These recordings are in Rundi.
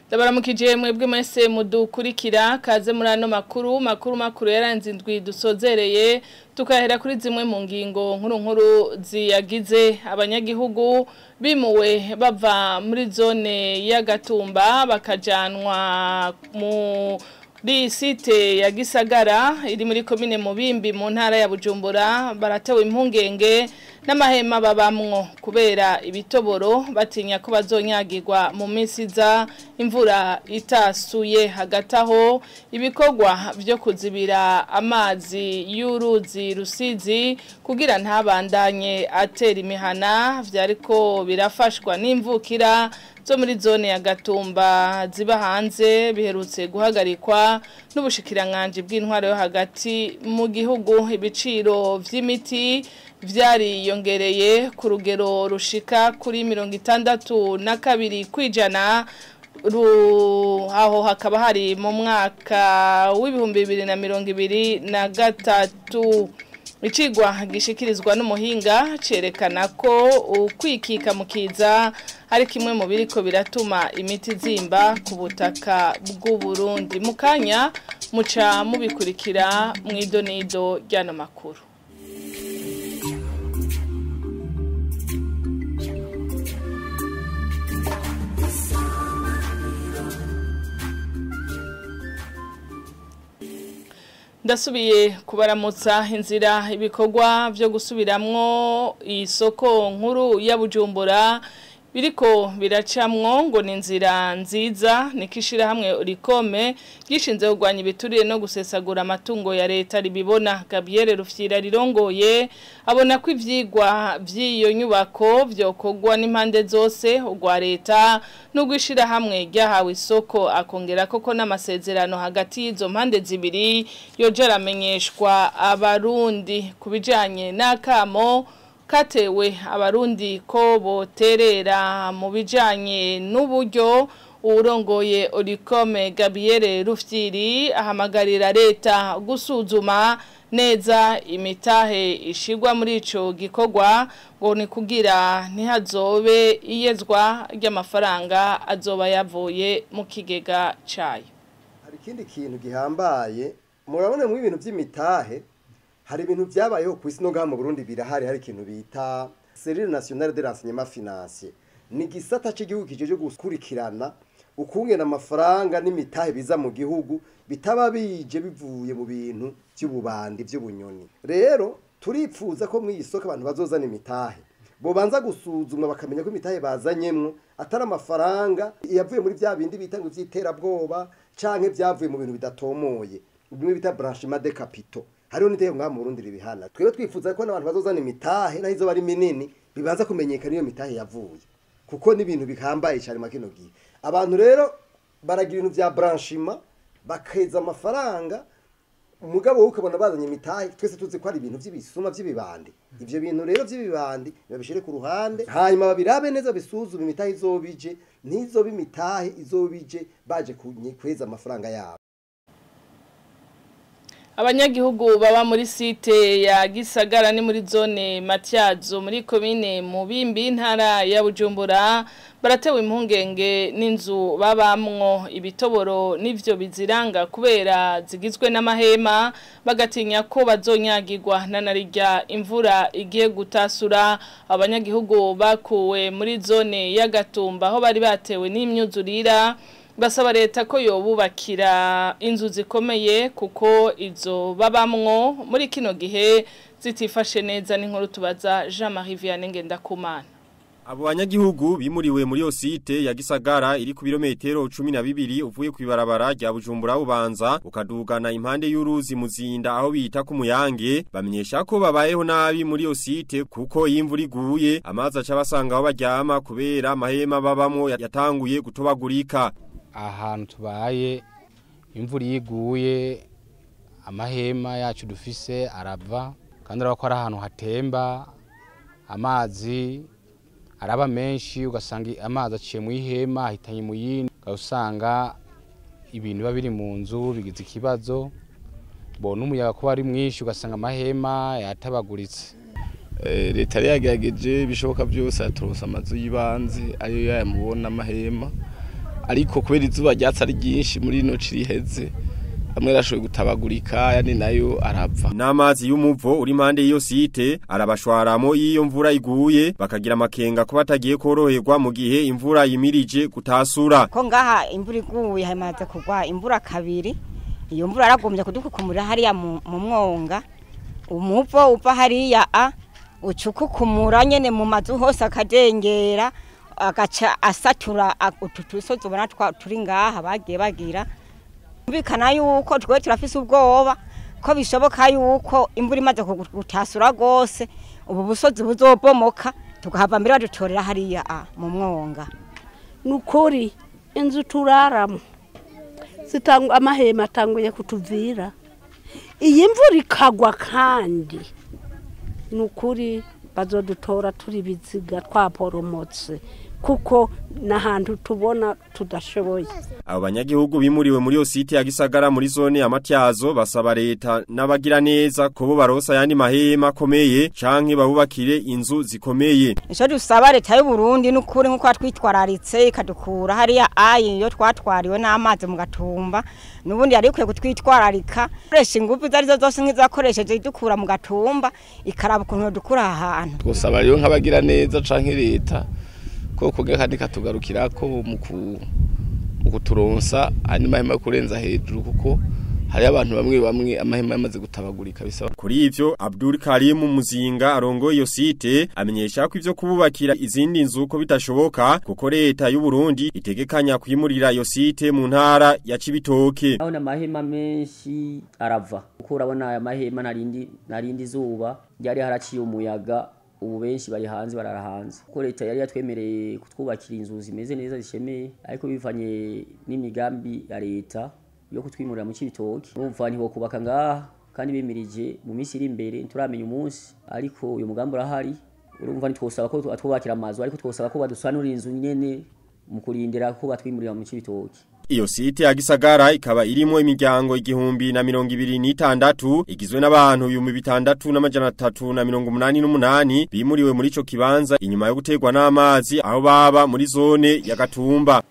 Ndabaramukije mwebwe mwese mudukurikira kaze muri ano makuru yaranze indwi dusozereye tukahera kuri zimwe mu ngingo nkuru ziyagize abanyagihugu bimuwe bava muri zone ya Gatumba bakajanwa muri site ya Gisagara iri muri komine Mubimbi mu ntara ya Bujumbura baratewe impungenge n'amahema babamwo kubera ibitoboro batinya ko bazonyagirwa mu minsi za imvura itasuye hagataho ibikorwa byo kuzibira amazi y'uruzi Rusizi kugira ntabandanye atera imihana vyariko birafashwa n'imvukira zo muri zone ya Gatumba ziba hanze biherutse guhagarikwa n'ubushikiranganje bw'intwaro yo hagati mu gihugu ibiciro vy'imiti vyariyongereye ku rugero rushika kuri 62 kwijana aho hakaba hari mu mwaka w'ibihumbi 2023 Icigwa gishikirizwa n'umuhinga cerekana ko ukwikika mukiza ari kimwe mu biriko biratuma imiti zimba ku butaka bw'u Burundi mukanya muca mubikurikira mw'idonido ryano makuru. Ndasubiye kubaramutsa inzira ibikorwa byo gusubiramwo isoko nkuru ya Bujumbura biriko biracamwo ngo ni inzira nziza nikishira hamwe Rikome gishinze kugwanya ibituriye no gusesagura amatungo ya leta ribibona Gabriel Rufyira rirongoye abona ko ivyigwa vy'iyo nyubako vyokogwa n'impande zose ugwa leta no gwishira hamwe ryahawe isoko akongera koko n'amasezerano hagati y'izo mpande zibiri yojara amenyeshwa abarundi kubijanye n'akamo katewe abarundi ko boterera mu bijanye n'uburyo urongoye Rikome Gabriel Rufyiri ahamagarira leta gusuzuma neza imitahe ishigwa muri ico gikorwa ngo ni kugira ntihazobe iyezwa ry'amafaranga azoba yavuye mu kigega cayo. Hari ikindi kintu gihambaye murabone mu ibintu by'imitahe hari ibintu byabayeho ku isi no ngaha mu Burundi birahari hari ikintu bita Service National de l'Enseignement Financier ni gisata cy'igihugu kijeje gukurikirana ukungena amafaranga n'imitahe biza mu gihugu bitaba bije bivuye mu bintu by'ububandi by'ubunyoni. Rero turipfuza ko mw'isoko abantu bazozana imitahe bo banza gusuzumwa bakamenya ko imitahe bazanyemwo atari amafaranga yavuye muri bya bindi bita ngo vy'iterabwoba canke byavuye mu bintu bidatomoye bimwe bita blanchiment de capitaux. Hariho n'iteye ngaha mu Burundi ribihana twebwe twifuza ko n'abantu bazozana imitahe naho izo bari minini bibanza kumenyekana iyo mitahe yavuye kuko n'ibintu bikambaye cyane makino gihe abantu rero baragira ibintu bya blanchiment bakeza amafaranga umugabo ukabona bazanye imitahe twese tuzi ko ari ibintu by'ibisuma by'ibibandi ivyo bintu rero by'ibibandi babishire ku ruhande hanyuma babirabe neza bisuzume imitahe izobije nizo bimitahe izobije baje kweza amafaranga yabo. Abanyagihugu baba muri site ya Gisagara ni muri zone Matyazo muri komine Mubimbi ntara ya Bujumbura baratewe impungenge n'inzu babamwo ibitoboro n'ivyo biziranga kubera zigizwe n'amahema bagatinya ko bazonyagirwa narirya imvura igiye gutasura. Abanyagihugu bakuwe muri zone ya Gatumba aho bari batewe n'imyuzurira basaba leta ko yobubakira inzu zikomeye kuko izo babamwo muri kino gihe zitifashe neza n'inkuru tubaza Jean-Marie Vianney Ngendakumana. Abo banyagihugu bimuriwe muri yo site ya Gisagara iri ku birometero 12 uvuye ku ibarabara rya Bujumbura ubanza ukadugana impande y'uruzi Muzinda aho bita ku Muyange bamenyesha ko babayeho nabi muri yo site kuko imvura iguye amazi aca basanga aho baryama kubera amahema babamwo yatanguye gutobagurika. Ahantu tubaye imvura yiguye amahema yacu dufise arava kandi arako ari ahantu hatemba amazi araba menshi ugasanga amazi aciye mu ihema ahitanye mu yindi usanga ibintu biba biri mu nzu bigize ikibazo bo n'umuyaga ko ari mwinshi ugasanga amahema yatabaguritse. Leta yagerageje bishoboka byose aturusa amazu y'ibanze ayo yamubona amahema ariko kubera izuba ryatsi ari ryinshi muri ino ciriheze amwe arashoboye gutabagurika yani nayo arapfa. N'amazi y'umuvo uri impande y'iyo site arabashwaramo iyo mvura iguye bakagira amakenga ko batagiye koroherwa mu gihe imvura yimirije gutasura. Ko ngaha imvura iguye hamaze kugwa imvura kabiri, iyo mvura aragombye kudukukumura hariya mu mwonga, umuvo uva hariya ucukukumura nyene mu mazu hose akadengera agaca asatura ututusozi ubona turi ngaha bagiye bagira. Bikana yuko twe turafise ubwoba ko bishoboka yuko imvura imaze gutasura gose ubu busozi buzobomoka tukahava mbere badutorera hariya mu mwonga. Nukuri inzu turaramo zitangwa amahema atanguye kutuvira, iyi mvura ikagwa kandi nukuri bazodutora turi biziga twaporomotse kuko nahantu tubona tudashoboye. Abo banyagihugu bimuriwe muri yo site ya Gisagara muri zone ya Matyazo basaba leta n'abagira neza ko bo barosa yandi mahema akomeye canke babubakire inzu zikomeye. Ico dusaba leta y'u Burundi n'ukuri nkuko twitwararitse ikadukura hariya yo twatwariwe n'amazi mu Gatumba, nubundi yari kwiye gutwitwararika koresha ingufu zarizo zose nk'izakoresheje idukura mu Gatumba ikaraba ukuntu dukura ahantu. Twosaba rero nk'abagira neza canke leta ko kuge kandi katugarukira ko mu kuturonsa ani mahema kurenza hejuru kuko hari abantu bamwe amahema yamaze gutabagurika bisaba. Kuri ivyo Abdul Karim Muzinga arongo iyo site amenyesha ko ivyo kububakira izindi nzu ko bitashoboka kuko leta y'u Burundi itegekanya kwimurira iyo site mu ntara ya Cibitoke. Abona mahema menshi arava kuko urabona aya mahema narindi zuba ryari haraciye umuyaga ubu benshi bari hanze bararahanze ko leta yari yatwemereye kutwubakira inzu zimeze neza zishemeye ariko bivanye n'imigambi ya leta yo kutwimurira mu Cibitoke urumva niho kubaka ngaha kandi bemirije mu minsi iri imbere turamenya umunsi ariko uyu mugambi urahari urumva nitwosaba ko atwubakira amazu ariko twosaba ko badusanura inzu nyene mu kurindira ko batwimurira mu Cibitoke. Iyo site ya Gisagara ikaba irimo imiryango 1026 igizwe n'abantu 6388 bimuriwe muri ico kibanza inyuma yo gutegwa n'amazi aho baba muri zone ya Gatumba.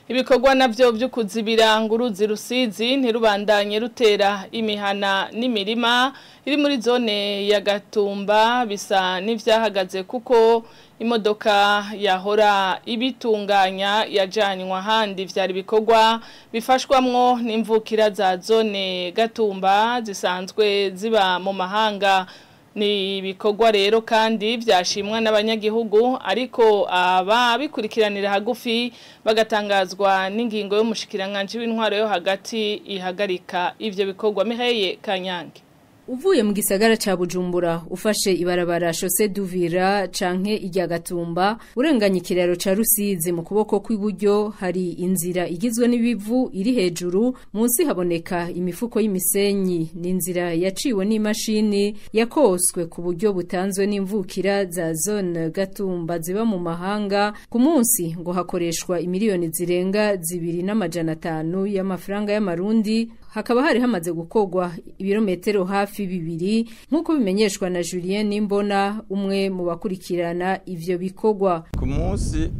Ibikorwa navyo byo kuzibira nguruzi Rusizi ntirubandanye rutera imihana n'imirima iri muri zone ya Gatumba bisa n'ivyahagaze kuko imodoka yahora ibitunganya yajanywa handi vyari bikorwa bifashwamwo n'imvukira za zone Gatumba zisanzwe ziba mu mahanga. Ni bikorwa rero kandi vyashimwa n'abanyagihugu ariko ababikurikiranira hagufi bagatangazwa n'ingingo y'umushikiranganje w'intwaro yo hagati ihagarika ivyo bikorwa. Miheye Kanyange. Uvuye mu gisagara ca Bujumbura ufashe ibarabara Chaussée d'Uvira canke irya Gatumba urenganya ikiraro ca Rusizi mu kuboko kw'iburyo hari inzira igizwe n'ibivu iri hejuru munsi haboneka imifuko y'imisenyi n'inzira yaciwe n'imashini yakoswe ku buryo butanzwe n'imvukira za zone Gatumba ziba mu mahanga ku munsi ngo hakoreshwa imiliyoni zirenga 2.5 y'amafaranga y'amarundi. Hakaba hari hamaze gukogwa ibirometero hafi 2 nkuko bimenyeshwa na Julien Nimbona umwe mu bakurikirana ivyo bikogwa. Ku munsi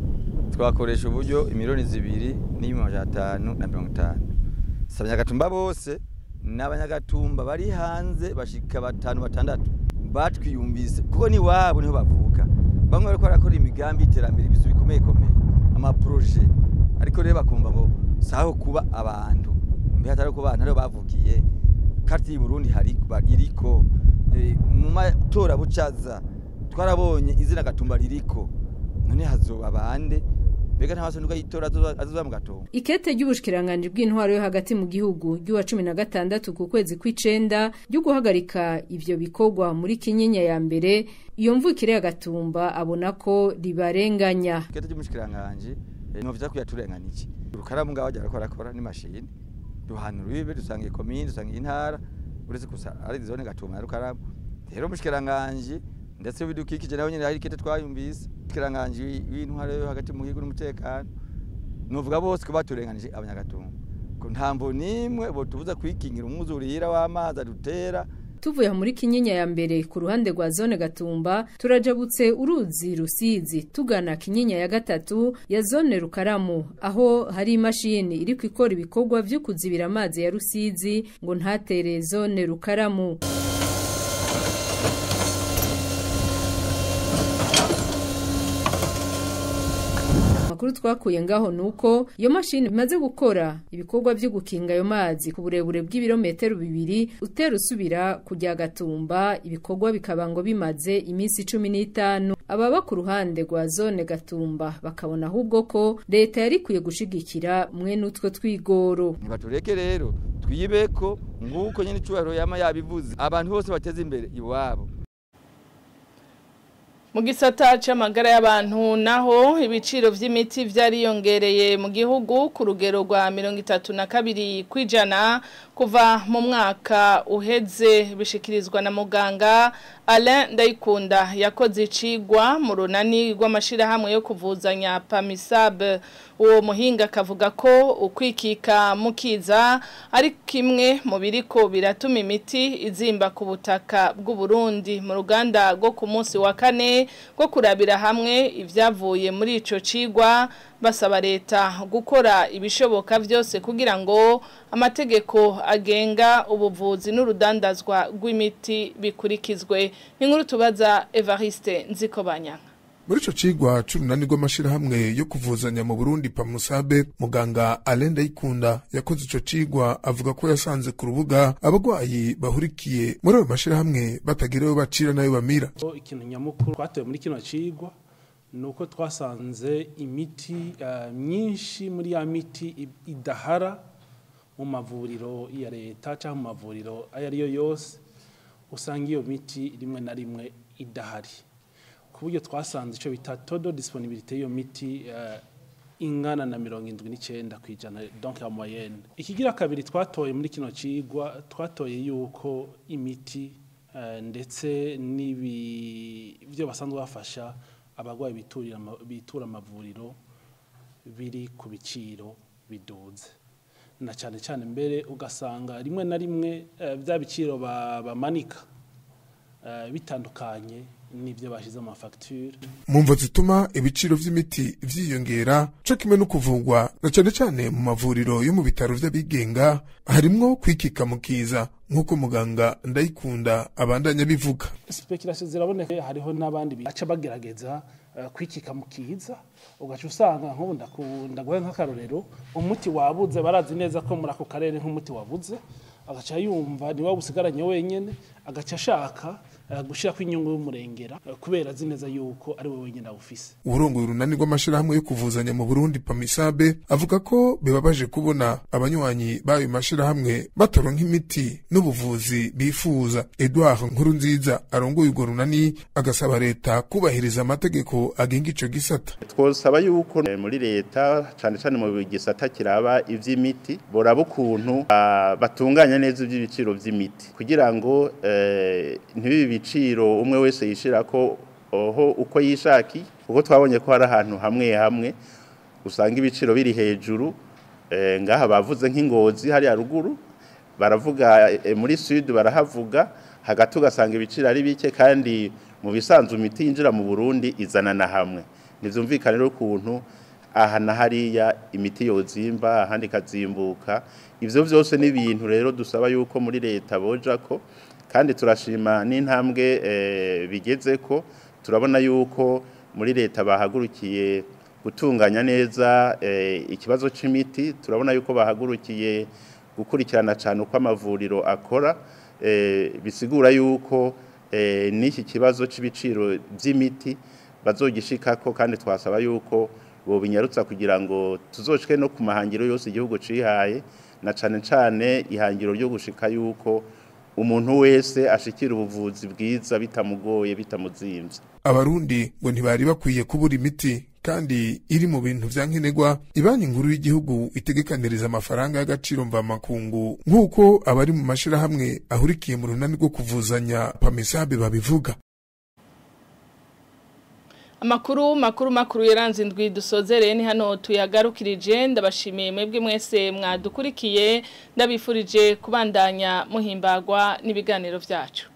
twakoresha uburyo imiliyoni 2.550. Abanyagatumba bose n'abanyagatumba bari hanze bashika 5-6 batwiyumvise kuko ni wabo niho bavuka. Bamwe bariko barakora imigambi iterambere bizu bikomeye ama projet ariko rero bakumva ngo saho kuba abantu mbere ko bana bavukiye karti y'u Burundi hari iriko mu matora bucaza twarabonye izina Gatumba ririko none hazoba bande bega ntabaso nduga yitora azoza mu Gatumba. Ikete ry'ubushikiranganje bw'intwaro yo hagati mu gihugu ry'uwa 16 ku kwezi kw'icenda ryo guhagarika ivyo bikorwa muri Kinyinya ya mbere iyo mvukire ya Gatumba abona ko ribarenganya. Ikete ry'umushikiranganje no vya kuyaturenganije urukaramu ngaho ajya arakora ni machine duhana rubibe dusangiye komine dusangiye intara uretse kusa ari zone Gatumba ya Rukaramu rero mushikiranganje ndetse bidukikije naho nyene hari kete twayumvise mushikiranganje w'intwaro yo hagati mu gihugu n'umutekano novuga bose ko baturenganije abanyagatumba ko ntambo nimwe bo tubuza kwikingira umwuzurira w'amazi adutera tuvuye muri Kinyinya ya mbere ku ruhande rwa zone Gatumba turajabutse uruzi Rusizi tugana Kinyinya ya gatatu ya zone Rukaramu aho hari imashini iri kwikora ibikorwa byo kuzibira amazi ya Rusizi ngo ntatere zone Rukaramu. Makuru twakuye ngaho nuko iyo mashini imaze gukora ibikorwa byo gukinga ayo mazi ku burebure bw'ibirometero 2 utera usubira kujya Gatumba ibikorwa bikabango bimaze iminsi 15 ababa ku ruhande rwa zone Gatumba bakabona ahubwo ko leta yari kuye gushigikira mwe nutwe twigoro. Nibatureke rero twibeko nguko nyine cyubahiro yama yabivuze abantu bose bateze imbere iwabo. Mu gisata c'amagara y'abantu naho ibiciro vy'imiti vyariyongereye mu gihugu ku rugero rwa 32 kwijana kuva mu mwaka uheze bishikirizwa na muganga Alain Ndayikunda yakoze icigwa mu runani rw'amashira hamwe yo kuvuzanya PAMISAB. Uwo muhinga kavuga ko ukwikika mukiza ari kimwe mu biriko biratuma imiti izimba ku butaka bw'u Burundi mu ruganda rwo ku munsi wa kane rwo kurabira hamwe ivyavuye muri ico cigwa basaba leta gukora ibishoboka byose kugira ngo amategeko agenga ubuvuzi n'urudandazwa rw'imiti bikurikizwe. Inkuru tubaza Evariste Nzikobanya. Muri ico cigwa c'urunani rw'amashira hamwe yo kuvuzanya mu Burundi PAMISAB muganga Alain Ndayikunda yakoze ico cigwa avuga ko yasanze ku rubuga abagwayi bahurikiye muri ayo mashira hamwe batagirewe bacira nayo bamira. Ikintu nyamukuru twatoye muri kino cigwa nuko twasanze imiti myinshi muri ya miti idahara mu mavuriro ya leta cyangwa mu mavuriro ayariyo yose usanga iyo miti rimwe na rimwe idahari. Kuburyo twasanze ico bita todo disponibilité iyo miti ingana na 79 kwijana donc ya moyenne. Ikigira kabiri twatoye muri kino cigwa twatoye yuko imiti ndetse nibi byo basanzwe bafasha abagwayi bitura amavuriro biri ku biciro biduze na cyane cyane mbere ugasanga rimwe na rimwe bya biciro bamanika bitandukanye nivyo bashize mu facture. Mumvo zituma ibiciro vy'imiti vyiyongera cyo kimwe no kuvugwa na cyane cyane mu mavuriro yo mu bitaro vy'abigenga harimwo kwikika mukiza nkuko muganga Ndayikunda abandanya bivuga. Speculation ziraboneka hariho nabandi baca bagerageza kwikika mukiza ugaca usanga nko ndaguhe nk'akarorero umuti wabuze barazi neza ko muri ako karere nk'umuti wabuze agaca yumva ni wabusigaranye wenyene agaca ashaka gushira kwinyungu y'umurengera kubera zineza yuko ari we wenyene awufise. Urongo urunani rw'amashira hamwe yo kuvuzanya mu Burundi PAMISAB avuga ko bibabaje kubona abanywanyi bayo mashira hamwe batoronka imiti n'ubuvuzi bifuza. Edouard Nkurunziza arongoye urwo runani agasaba leta kubahiriza amategeko agenga ico gisata. Twosaba yuko muri leta cyane cyane mu gisata kiraba ivy'imiti boraba ukuntu batunganya neza iby'ibiciro vy'imiti kugira ngo ntibibi ibiciro umwe wese yishira ko uko yishaki kuko twabonye ko hari ahantu hamwe usanga ibiciro biri hejuru ngaha bavuze nk'ingozi hari ruguru baravuga muri sud barahavuga hagati ugasanga ibiciro ari bike kandi mu bisanzwe imiti yinjira mu Burundi izana na hamwe nivyumvikana rero ukuntu aha na hariya imiti yozimba ahandi kazimbuka ivyo vyose ni ibintu rero dusaba yuko muri leta bojako kandi turashima n'intambwe bigeze ko turabona yuko muri leta bahagurukiye gutunganya neza ikibazo c'imiti turabona yuko bahagurukiye gukurikirana cyane uko amavuriro akora bisigura yuko n'iki kibazo c'ibiciro by'imiti bazogishikako kandi twasaba yuko bo binyarutsa kugira ngo tuzoshike no ku mahangiro yose igihugu cihaye na cane ihangiro ryo gushika yuko umuntu wese ashikira ubuvuzi bwiza bitamugoye bitamuzimvye. Abarundi ngo ntibari bakwiye kubura imiti kandi iri mu bintu vyankenerwa ibanki nkuru y'igihugu itegekaniriza amafaranga y'agaciro mva makungu nkuko abari mu mashira hamwe ahurikiye mu runani rwo kuvuzanya PAMISAB babivuga. Makuru yaranze indwi dusozereye ni hano tuyagarukirije ndabashimiye mwebwe mwese mwadukurikiye ndabifurije kubandanya muhimbagwa n'ibiganiro vyacu.